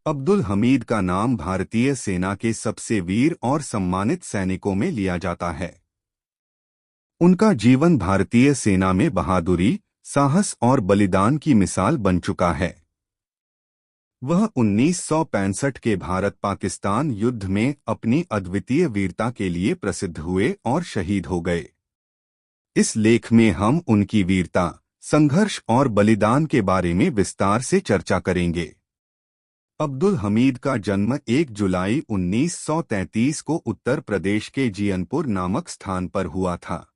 अब्दुल हमीद का नाम भारतीय सेना के सबसे वीर और सम्मानित सैनिकों में लिया जाता है। उनका जीवन भारतीय सेना में बहादुरी, साहस और बलिदान की मिसाल बन चुका है। वह 1965 के भारत-पाकिस्तान युद्ध में अपनी अद्वितीय वीरता के लिए प्रसिद्ध हुए और शहीद हो गए। इस लेख में हम उनकी वीरता, संघर्ष और बलिदान के बारे में विस्तार से चर्चा करेंगे। अब्दुल हमीद का जन्म 1 जुलाई 1933 को उत्तर प्रदेश के जियनपुर नामक स्थान पर हुआ था।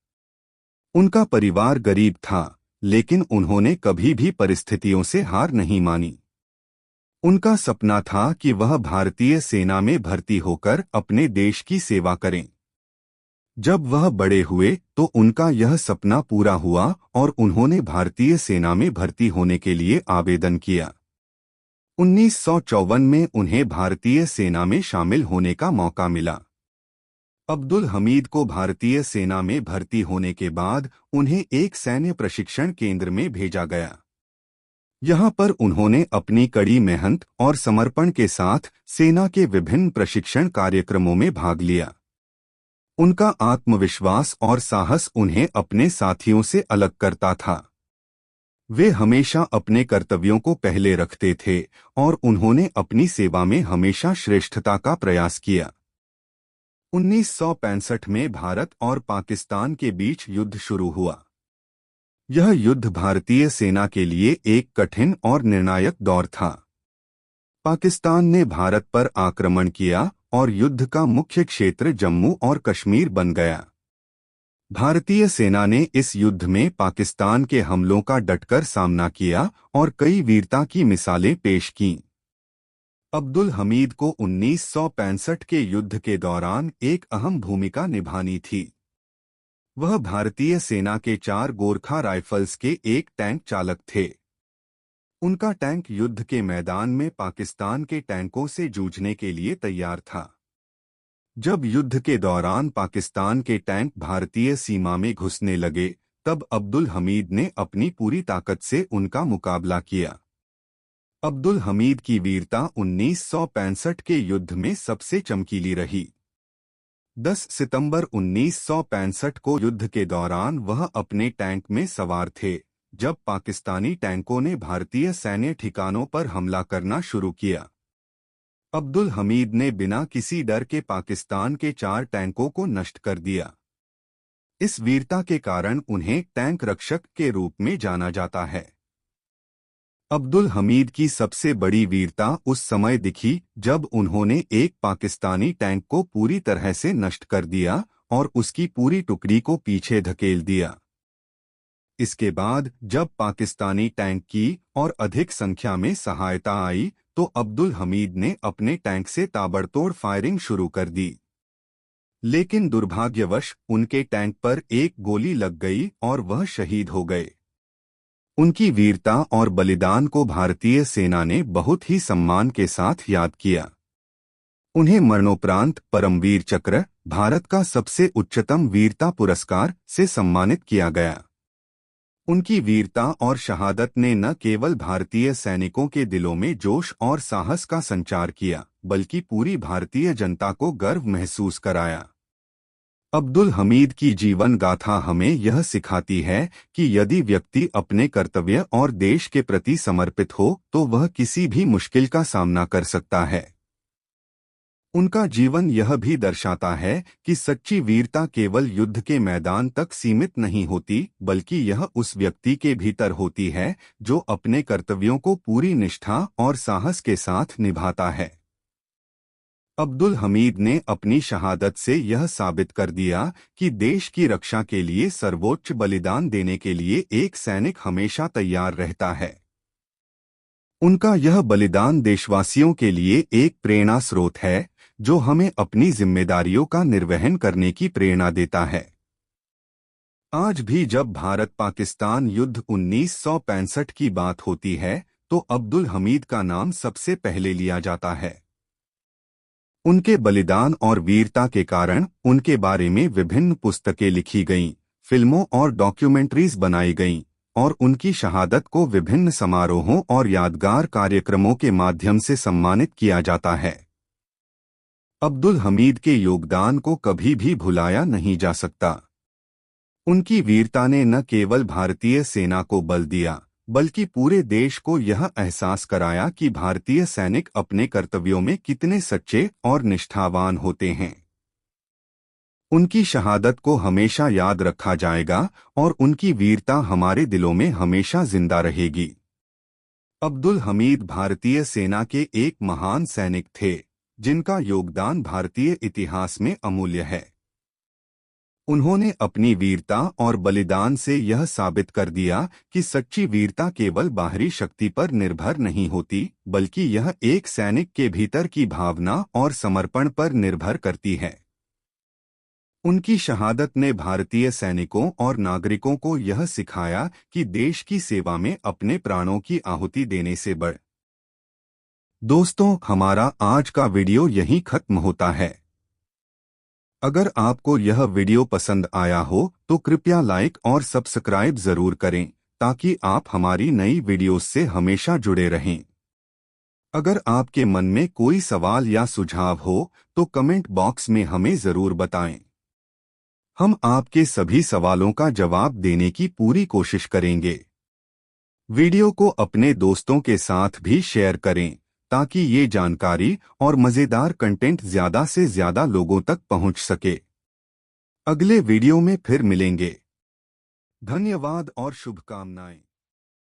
उनका परिवार गरीब था, लेकिन उन्होंने कभी भी परिस्थितियों से हार नहीं मानी। उनका सपना था कि वह भारतीय सेना में भर्ती होकर अपने देश की सेवा करें। जब वह बड़े हुए तो उनका यह सपना पूरा हुआ और उन्होंने भारतीय सेना में भर्ती होने के लिए आवेदन किया। 1954 में उन्हें भारतीय सेना में शामिल होने का मौका मिला। अब्दुल हमीद को भारतीय सेना में भर्ती होने के बाद उन्हें एक सैन्य प्रशिक्षण केंद्र में भेजा गया। यहां पर उन्होंने अपनी कड़ी मेहनत और समर्पण के साथ सेना के विभिन्न प्रशिक्षण कार्यक्रमों में भाग लिया। उनका आत्मविश्वास और साहस उन्हें अपने साथियों से अलग करता था। वे हमेशा अपने कर्तव्यों को पहले रखते थे और उन्होंने अपनी सेवा में हमेशा श्रेष्ठता का प्रयास किया। 1965 में भारत और पाकिस्तान के बीच युद्ध शुरू हुआ। यह युद्ध भारतीय सेना के लिए एक कठिन और निर्णायक दौर था। पाकिस्तान ने भारत पर आक्रमण किया और युद्ध का मुख्य क्षेत्र जम्मू और कश्मीर बन गया। भारतीय सेना ने इस युद्ध में पाकिस्तान के हमलों का डटकर सामना किया और कई वीरता की मिसालें पेश कीं। अब्दुल हमीद को 1965 के युद्ध के दौरान एक अहम भूमिका निभानी थी। वह भारतीय सेना के 4 गोरखा राइफल्स के एक टैंक चालक थे। उनका टैंक युद्ध के मैदान में पाकिस्तान के टैंकों से जूझने के लिए तैयार था। जब युद्ध के दौरान पाकिस्तान के टैंक भारतीय सीमा में घुसने लगे, तब अब्दुल हमीद ने अपनी पूरी ताकत से उनका मुकाबला किया। अब्दुल हमीद की वीरता 1965 के युद्ध में सबसे चमकीली रही। 10 सितंबर 1965 को युद्ध के दौरान वह अपने टैंक में सवार थे, जब पाकिस्तानी टैंकों ने भारतीय सैन्य ठिकानों पर हमला करना शुरू किया। अब्दुल हमीद ने बिना किसी डर के पाकिस्तान के 4 टैंकों को नष्ट कर दिया। इस वीरता के कारण उन्हें टैंक रक्षक के रूप में जाना जाता है। अब्दुल हमीद की सबसे बड़ी वीरता उस समय दिखी जब उन्होंने एक पाकिस्तानी टैंक को पूरी तरह से नष्ट कर दिया और उसकी पूरी टुकड़ी को पीछे धकेल दिया। इसके बाद जब पाकिस्तानी टैंक की और अधिक संख्या में सहायता आई, तो अब्दुल हमीद ने अपने टैंक से ताबड़तोड़ फायरिंग शुरू कर दी। लेकिन दुर्भाग्यवश उनके टैंक पर एक गोली लग गई और वह शहीद हो गए। उनकी वीरता और बलिदान को भारतीय सेना ने बहुत ही सम्मान के साथ याद किया। उन्हें मरणोपरांत परमवीर चक्र, भारत का सबसे उच्चतम वीरता पुरस्कार, से सम्मानित किया गया। उनकी वीरता और शहादत ने न केवल भारतीय सैनिकों के दिलों में जोश और साहस का संचार किया, बल्कि पूरी भारतीय जनता को गर्व महसूस कराया। अब्दुल हमीद की जीवन गाथा हमें यह सिखाती है कि यदि व्यक्ति अपने कर्तव्य और देश के प्रति समर्पित हो तो वह किसी भी मुश्किल का सामना कर सकता है। उनका जीवन यह भी दर्शाता है कि सच्ची वीरता केवल युद्ध के मैदान तक सीमित नहीं होती, बल्कि यह उस व्यक्ति के भीतर होती है जो अपने कर्तव्यों को पूरी निष्ठा और साहस के साथ निभाता है। अब्दुल हमीद ने अपनी शहादत से यह साबित कर दिया कि देश की रक्षा के लिए सर्वोच्च बलिदान देने के लिए एक सैनिक हमेशा तैयार रहता है। उनका यह बलिदान देशवासियों के लिए एक प्रेरणा स्रोत है, जो हमें अपनी जिम्मेदारियों का निर्वहन करने की प्रेरणा देता है। आज भी जब भारत पाकिस्तान युद्ध 1965 की बात होती है, तो अब्दुल हमीद का नाम सबसे पहले लिया जाता है। उनके बलिदान और वीरता के कारण उनके बारे में विभिन्न पुस्तकें लिखी गईं, फिल्मों और डॉक्यूमेंट्रीज बनाई गईं, और उनकी शहादत को विभिन्न समारोहों और यादगार कार्यक्रमों के माध्यम से सम्मानित किया जाता है। अब्दुल हमीद के योगदान को कभी भी भुलाया नहीं जा सकता। उनकी वीरता ने न केवल भारतीय सेना को बल दिया, बल्कि पूरे देश को यह एहसास कराया कि भारतीय सैनिक अपने कर्तव्यों में कितने सच्चे और निष्ठावान होते हैं। उनकी शहादत को हमेशा याद रखा जाएगा और उनकी वीरता हमारे दिलों में हमेशा जिंदा रहेगी। अब्दुल हमीद भारतीय सेना के एक महान सैनिक थे, जिनका योगदान भारतीय इतिहास में अमूल्य है। उन्होंने अपनी वीरता और बलिदान से यह साबित कर दिया कि सच्ची वीरता केवल बाहरी शक्ति पर निर्भर नहीं होती, बल्कि यह एक सैनिक के भीतर की भावना और समर्पण पर निर्भर करती है। उनकी शहादत ने भारतीय सैनिकों और नागरिकों को यह सिखाया कि देश की सेवा में अपने प्राणों की आहुति देने से बढ़। दोस्तों, हमारा आज का वीडियो यहीं खत्म होता है। अगर आपको यह वीडियो पसंद आया हो तो कृपया लाइक और सब्सक्राइब जरूर करें, ताकि आप हमारी नई वीडियोस से हमेशा जुड़े रहें। अगर आपके मन में कोई सवाल या सुझाव हो तो कमेंट बॉक्स में हमें जरूर बताएं। हम आपके सभी सवालों का जवाब देने की पूरी कोशिश करेंगे। वीडियो को अपने दोस्तों के साथ भी शेयर करें, ताकि ये जानकारी और मज़ेदार कंटेंट ज़्यादा से ज़्यादा लोगों तक पहुंच सके। अगले वीडियो में फिर मिलेंगे। धन्यवाद और शुभकामनाएं।